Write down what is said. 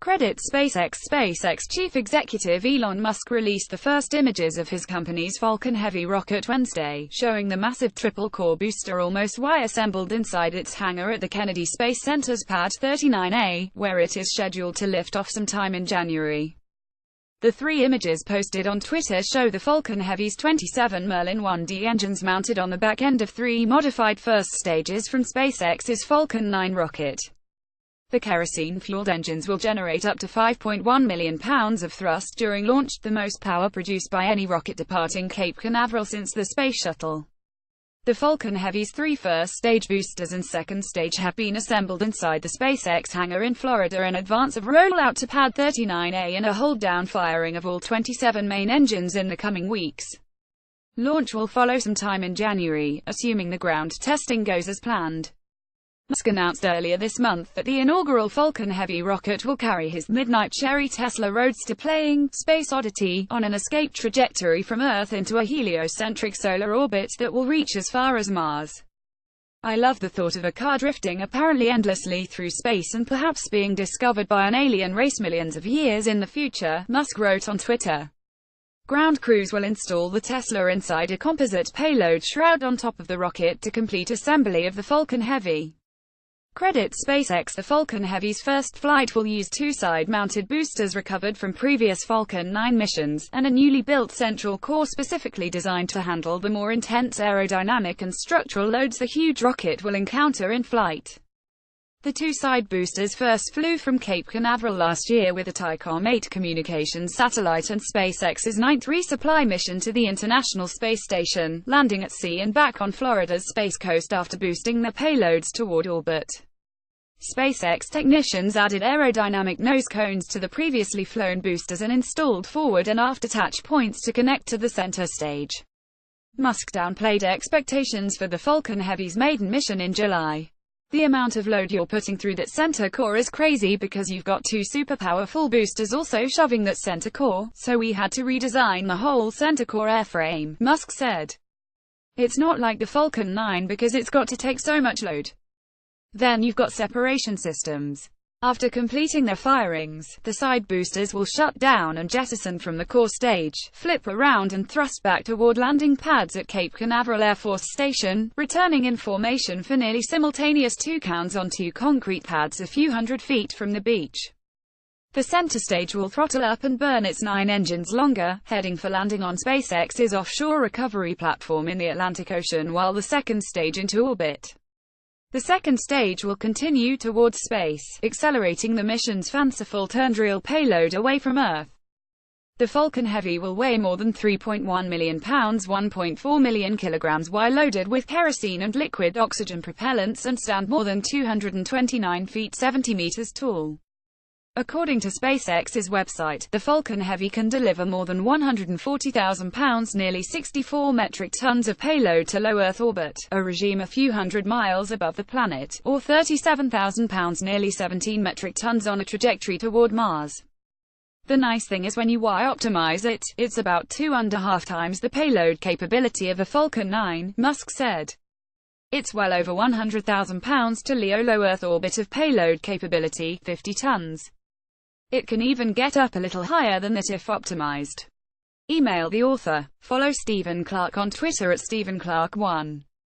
Credit SpaceX. SpaceX chief executive Elon Musk released the first images of his company's Falcon Heavy rocket Wednesday, showing the massive triple-core booster almost Y-assembled inside its hangar at the Kennedy Space Center's Pad 39A, where it is scheduled to lift off sometime in January. The three images posted on Twitter show the Falcon Heavy's 27 Merlin 1D engines mounted on the back end of three modified first stages from SpaceX's Falcon 9 rocket. The kerosene-fueled engines will generate up to 5.1 million pounds of thrust during launch, the most power produced by any rocket departing Cape Canaveral since the Space Shuttle. The Falcon Heavy's three first-stage boosters and second stage have been assembled inside the SpaceX hangar in Florida in advance of rollout to Pad 39A and a hold-down firing of all 27 main engines in the coming weeks. Launch will follow sometime in January, assuming the ground testing goes as planned. Musk announced earlier this month that the inaugural Falcon Heavy rocket will carry his midnight Cherry Tesla Roadster playing Space Oddity on an escape trajectory from Earth into a heliocentric solar orbit that will reach as far as Mars. "I love the thought of a car drifting apparently endlessly through space and perhaps being discovered by an alien race millions of years in the future," Musk wrote on Twitter. Ground crews will install the Tesla inside a composite payload shroud on top of the rocket to complete assembly of the Falcon Heavy. Credit SpaceX. The Falcon Heavy's first flight will use two side-mounted boosters recovered from previous Falcon 9 missions, and a newly built central core specifically designed to handle the more intense aerodynamic and structural loads the huge rocket will encounter in flight. The two side boosters first flew from Cape Canaveral last year with the Tycom 8 communications satellite and SpaceX's ninth resupply mission to the International Space Station, landing at sea and back on Florida's Space Coast after boosting their payloads toward orbit. SpaceX technicians added aerodynamic nose cones to the previously flown boosters and installed forward and aft attach points to connect to the center stage. Musk downplayed expectations for the Falcon Heavy's maiden mission in July. "The amount of load you're putting through that center core is crazy because you've got two super powerful boosters also shoving that center core, so we had to redesign the whole center core airframe," Musk said. "It's not like the Falcon 9 because it's got to take so much load. Then you've got separation systems. After completing their firings, the side boosters will shut down and jettison from the core stage, flip around and thrust back toward landing pads at Cape Canaveral Air Force Station, returning in formation for nearly simultaneous two counts on two concrete pads a few hundred feet from the beach. The center stage will throttle up and burn its 9 engines longer, heading for landing on SpaceX's offshore recovery platform in the Atlantic Ocean while the second stage into orbit. The second stage will continue towards space, accelerating the mission's fanciful turned-real payload away from Earth. The Falcon Heavy will weigh more than 3.1 million pounds (1.4 million kilograms) while loaded with kerosene and liquid oxygen propellants and stand more than 229 feet 70 meters tall. According to SpaceX's website, the Falcon Heavy can deliver more than 140,000 pounds (nearly 64 metric tons) of payload to low Earth orbit, a regime a few hundred miles above the planet, or 37,000 pounds (nearly 17 metric tons) on a trajectory toward Mars. "The nice thing is when you optimize it, it's about 2.5 times the payload capability of a Falcon 9, Musk said. It's well over 100,000 pounds to LEO low Earth orbit of payload capability, 50 tons. It can even get up a little higher than that if optimized." Email the author. Follow Stephen Clark on Twitter at StephenClark1.